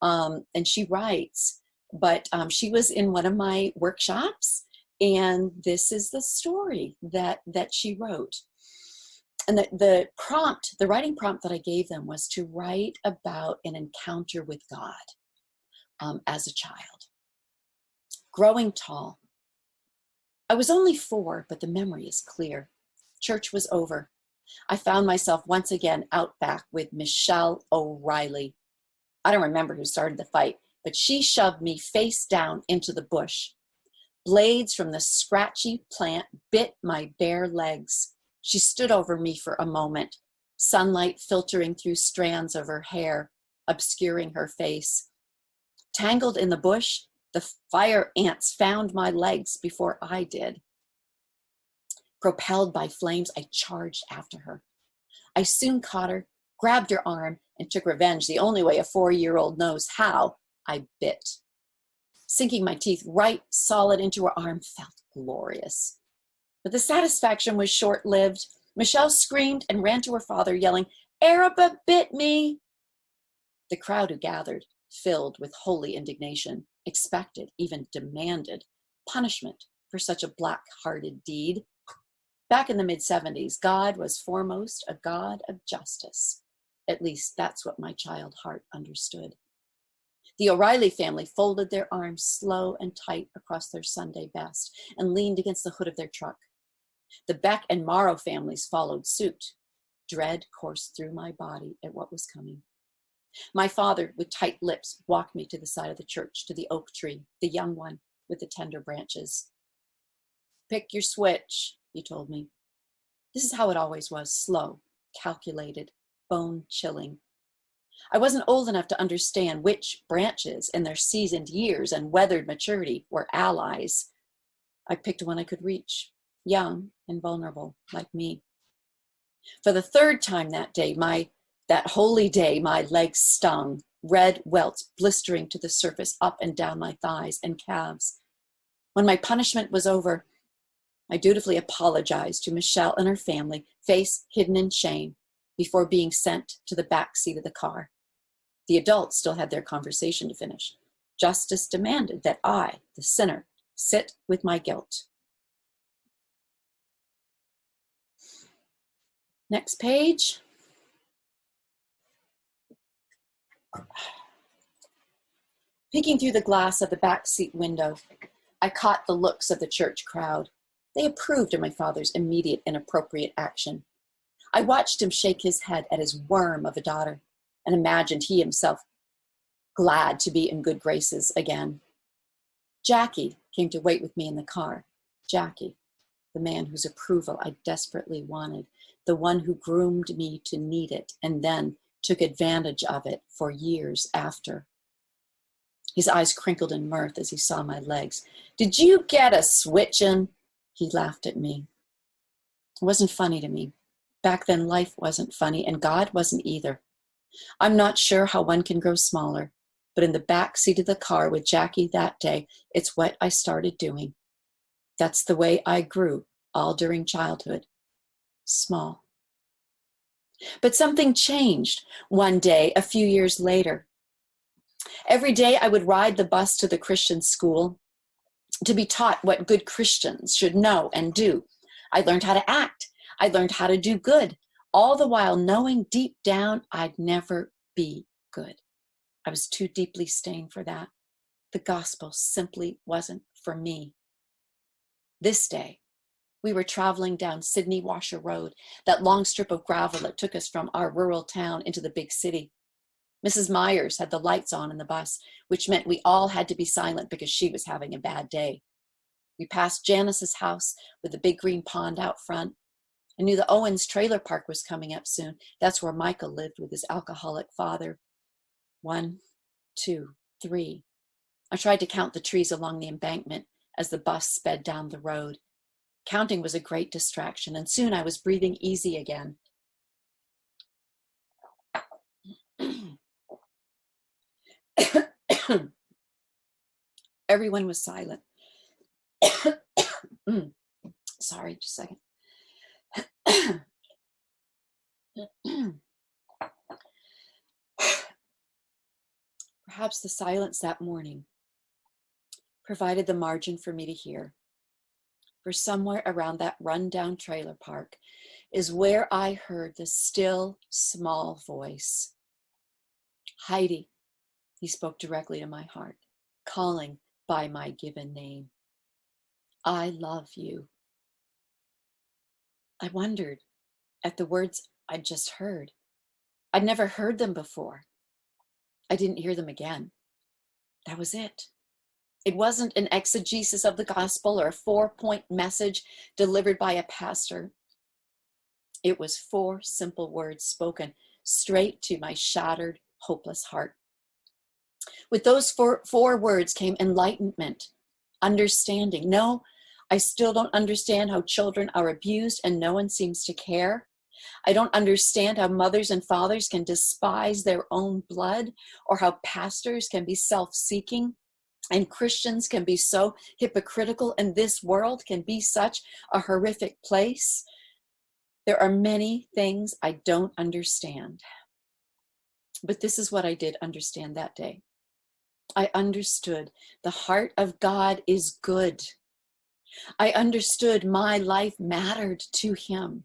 and she writes, but she was in one of my workshops, and this is the story that she wrote. And the writing prompt that I gave them was to write about an encounter with God as a child. Growing tall. I was only 4, but the memory is clear. Church was over. I found myself once again out back with Michelle O'Reilly. I don't remember who started the fight, but she shoved me face down into the bush. Blades from the scratchy plant bit my bare legs. She stood over me for a moment, sunlight filtering through strands of her hair, obscuring her face. Tangled in the bush, the fire ants found my legs before I did. Propelled by flames, I charged after her. I soon caught her, grabbed her arm, and took revenge the only way a 4-year-old knows how. I bit. Sinking my teeth right solid into her arm felt glorious. But the satisfaction was short-lived. Michelle screamed and ran to her father, yelling, "Araba bit me!" The crowd who gathered, filled with holy indignation, expected, even demanded, punishment for such a black-hearted deed. Back in the mid-70s, God was foremost a God of justice. At least that's what my child heart understood. The O'Reilly family folded their arms slow and tight across their Sunday best and leaned against the hood of their truck. The Beck and Morrow families followed suit. Dread coursed through my body at what was coming. My father, with tight lips, walked me to the side of the church, to the oak tree, the young one with the tender branches. "Pick your switch," he told me. This is how it always was, slow, calculated, bone-chilling. I wasn't old enough to understand which branches in their seasoned years and weathered maturity were allies. I picked one I could reach, young and vulnerable like me. For the 3rd time that day, that holy day, my legs stung, red welts blistering to the surface up and down my thighs and calves. When my punishment was over, I dutifully apologized to Michelle and her family, face hidden in shame, before being sent to the back seat of the car. The adults still had their conversation to finish. Justice demanded that I, the sinner, sit with my guilt. Next page. Peeking through the glass of the back seat window, I caught the looks of the church crowd. They approved of my father's immediate inappropriate action. I watched him shake his head at his worm of a daughter and imagined he himself glad to be in good graces again. Jackie came to wait with me in the car. Jackie, the man whose approval I desperately wanted, the one who groomed me to need it and then took advantage of it for years after. His eyes crinkled in mirth as he saw my legs. "Did you get a switchin'?" He laughed at me. It wasn't funny to me. Back then, life wasn't funny, and God wasn't either. I'm not sure how one can grow smaller, but in the back seat of the car with Jackie that day, it's what I started doing. That's the way I grew all during childhood. Small. But something changed one day a few years later. Every day I would ride the bus to the Christian school to be taught what good Christians should know and do. I learned how to act. I learned how to do good, all the while knowing deep down I'd never be good. I was too deeply stained for that. The gospel simply wasn't for me. This day, we were traveling down Sydney Washer Road, that long strip of gravel that took us from our rural town into the big city. Mrs. Myers had the lights on in the bus, which meant we all had to be silent because she was having a bad day. We passed Janice's house with the big green pond out front. I knew the Owens trailer park was coming up soon. That's where Michael lived with his alcoholic father. 1, 2, 3. I tried to count the trees along the embankment as the bus sped down the road. Counting was a great distraction, and soon I was breathing easy again. Everyone was silent. Sorry, just a second. Perhaps the silence that morning provided the margin for me to hear. For somewhere around that rundown trailer park is where I heard the still, small voice. Heidi, he spoke directly to my heart, calling by my given name. I love you. I wondered at the words I'd just heard. I'd never heard them before. I didn't hear them again. That was it. It wasn't an exegesis of the gospel or a 4-point message delivered by a pastor. It was 4 simple words spoken straight to my shattered, hopeless heart. With those four words came enlightenment, understanding. No, I still don't understand how children are abused and no one seems to care. I don't understand how mothers and fathers can despise their own blood, or how pastors can be self-seeking and Christians can be so hypocritical, and this world can be such a horrific place. There are many things I don't understand. But this is what I did understand that day. I understood the heart of God is good. I understood my life mattered to him.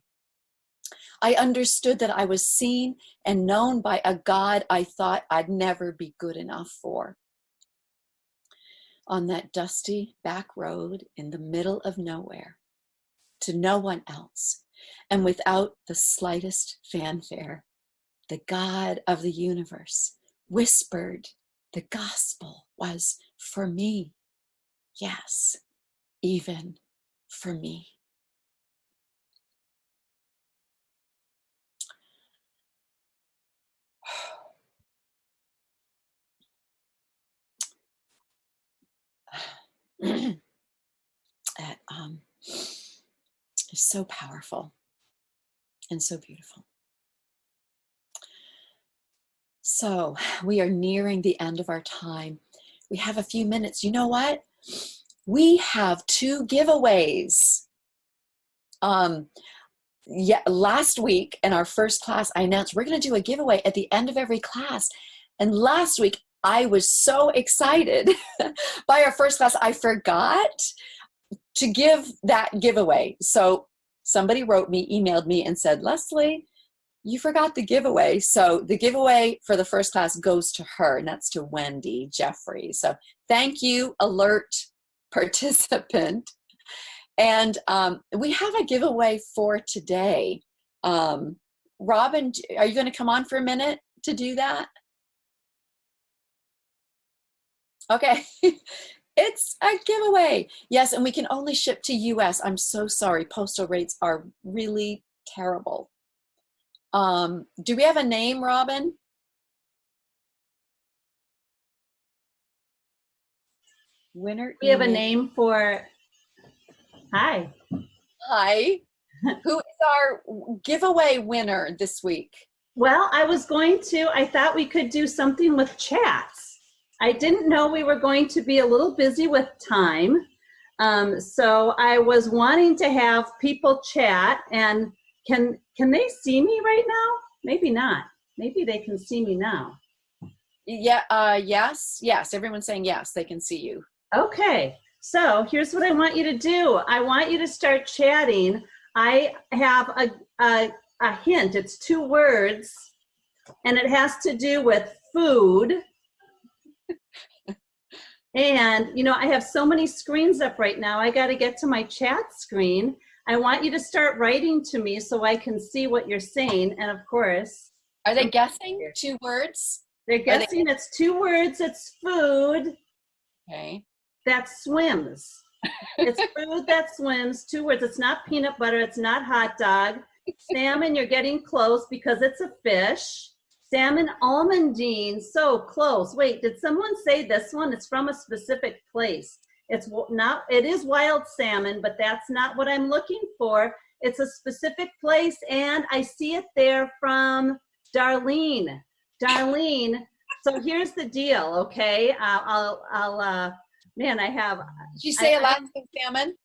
I understood that I was seen and known by a God I thought I'd never be good enough for. On that dusty back road in the middle of nowhere, to no one else, and without the slightest fanfare, the God of the universe whispered the gospel was for me. Yes, even for me. That is so powerful and so beautiful. So we are nearing the end of our time. We have a few minutes. You know what? We have 2 giveaways. Last week in our first class, I announced we're going to do a giveaway at the end of every class. And last week, I was so excited by our first class, I forgot to give that giveaway. So somebody emailed me and said, Leslie, you forgot the giveaway. So the giveaway for the first class goes to her, and that's to Wendy Jeffrey. So thank you, alert participant. And we have a giveaway for today. Robin, are you going to come on for a minute to do that? Okay. It's a giveaway. Yes, and we can only ship to US. I'm so sorry. Postal rates are really terrible. Do we have a name, Robin? Winner. We have a name for, hi. Hi. Who is our giveaway winner this week? Well, I thought we could do something with chats. I didn't know we were going to be a little busy with time. So I was wanting to have people chat, and can they see me right now? Maybe not. Maybe they can see me now. Yeah, yes. Everyone's saying yes, they can see you. Okay, so here's what I want you to do. I want you to start chatting. I have a hint. It's 2 words, and it has to do with food. And, you know, I have so many screens up right now. I got to get to my chat screen. I want you to start writing to me so I can see what you're saying. And of course, are they guessing 2 words? They're guessing it's 2 words. It's food. Okay. That swims. It's food that swims. 2 words. It's not peanut butter. It's not hot dog. Salmon, you're getting close because it's a fish. Salmon almondine, so close. Wait, did someone say this one? It's from a specific place. It is wild salmon, but that's not what I'm looking for. It's a specific place, and I see it there from Darlene. Darlene, so here's the deal, okay? Man, I have. Did you say Alaskan salmon?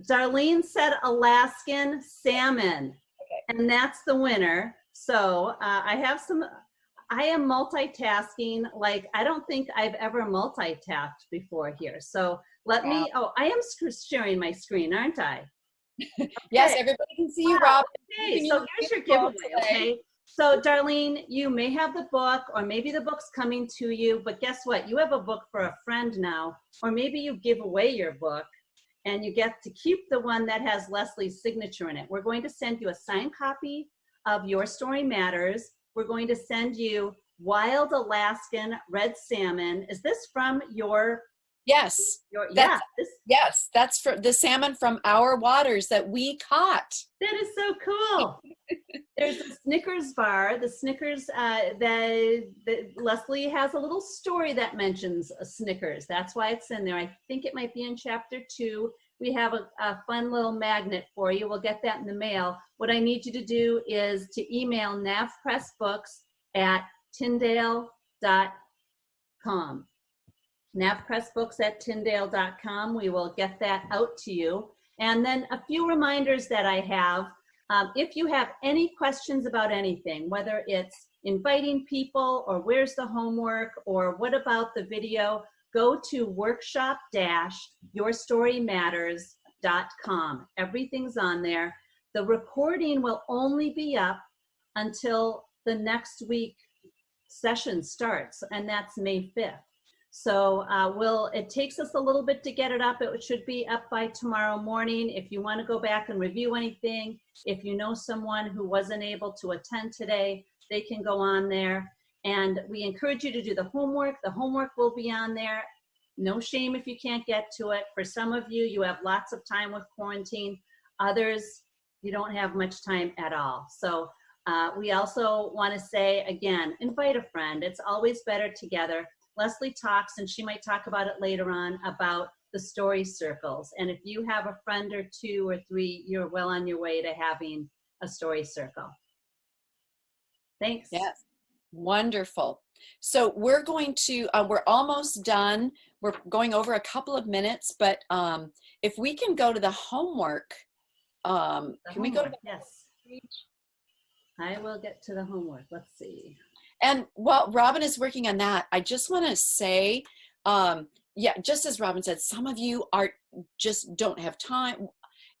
Darlene said Alaskan salmon, okay. And that's the winner. So I have some, I am multitasking. Like, I don't think I've ever multitasked before here. So let me, oh, I am sharing my screen, aren't I? Yes, Okay. everybody can see you, Wow. Rob. Okay, so here's your giveaway, okay? So Darlene, you may have the book, or maybe the book's coming to you, but guess what? You have a book for a friend now, or maybe you give away your book and you get to keep the one that has Leslie's signature in it. We're going to send you a signed copy of Your Story Matters. We're going to send you Wild Alaskan Red Salmon. Is this from your? Yes. Yeah. Yes, that's for the salmon from our waters that we caught. That is so cool. There's a Snickers bar. The Snickers, that Leslie has a little story that mentions a Snickers. That's why it's in there. I think it might be in chapter 2. We have a fun little magnet for you. We'll get that in the mail. What I need you to do is to email navpressbooks@tyndale.com. navpressbooks@tyndale.com. We will get that out to you. And then a few reminders that I have. If you have any questions about anything, whether it's inviting people or where's the homework or what about the video, go to workshop-yourstorymatters.com. Everything's on there. The recording will only be up until the next week session starts, and that's May 5th. So it takes us a little bit to get it up. It should be up by tomorrow morning. If you want to go back and review anything, if you know someone who wasn't able to attend today, they can go on there. And we encourage you to do the homework. The homework will be on there. No shame if you can't get to it. For some of you, you have lots of time with quarantine. Others, you don't have much time at all. So we also want to say, again, invite a friend. It's always better together. Leslie talks, and she might talk about it later on, about the story circles. And if you have a friend or 2 or 3, you're well on your way to having a story circle. Thanks. Yes, wonderful. So we're going to, we're almost done. We're going over a couple of minutes, but if we can go to the homework, we go to the Yes. I will get to the homework. Let's see. And while Robin is working on that, I just want to say, yeah, just as Robin said, some of you just don't have time.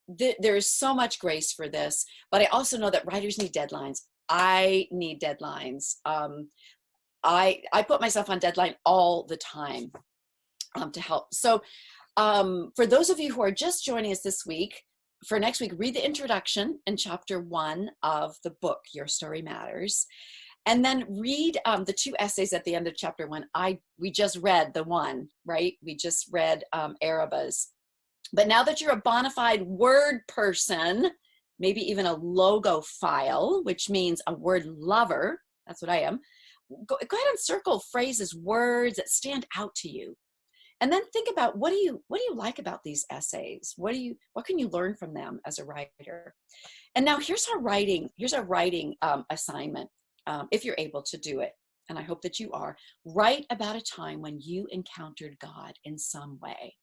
There is so much grace for this, but I also know that writers need deadlines. I need deadlines. I put myself on deadline all the time to help. So for those of you who are just joining us this week, for next week, read the introduction in chapter 1 of the book, Your Story Matters. And then read the 2 essays at the end of chapter 1. We just read the one, right? We just read Araba's. But now that you're a bona fide word person, maybe even a logophile, which means a word lover, that's what I am, go ahead and circle phrases, words that stand out to you. And then think about what do you like about these essays? What can you learn from them as a writer? And now here's our writing assignment. If you're able to do it, and I hope that you are, write about a time when you encountered God in some way.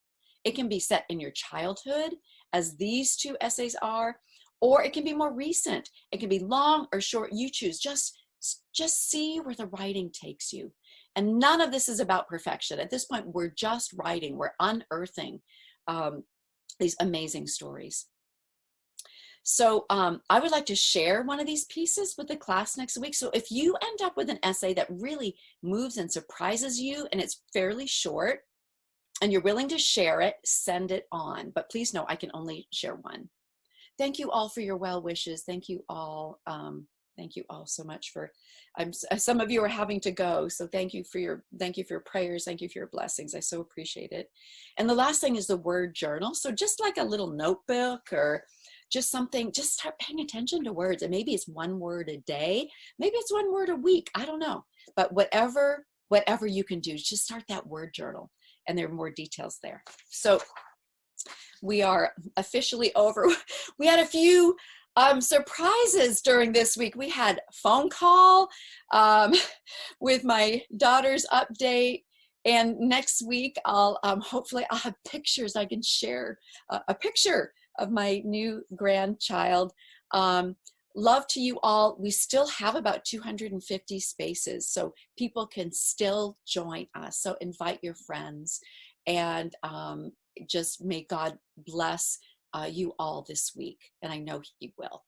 It can be set in your childhood, as these 2 essays are, or it can be more recent. It can be long or short. You choose. Just see where the writing takes you. And none of this is about perfection. At this point, we're just writing. We're unearthing these amazing stories. So I would like to share one of these pieces with the class next week. So if you end up with an essay that really moves and surprises you, and it's fairly short, and you're willing to share it, send it on. But please know I can only share one. Thank you all for your well wishes. Thank you all. Thank you all so much for. Some of you are having to go, so thank you for your prayers. Thank you for your blessings. I so appreciate it. And the last thing is the word journal. So just like a little notebook or just something, just start paying attention to words. And maybe it's 1 word a day. Maybe it's 1 word a week. I don't know. But whatever you can do, just start that word journal. And there are more details there. So we are officially over. We had a few surprises during this week. We had a phone call with my daughter's update. And next week, hopefully I'll have pictures I can share, a picture of my new grandchild. love to you all. We still have about 250 spaces, so people can still join us. So invite your friends, and just may God bless you all this week. And I know He will.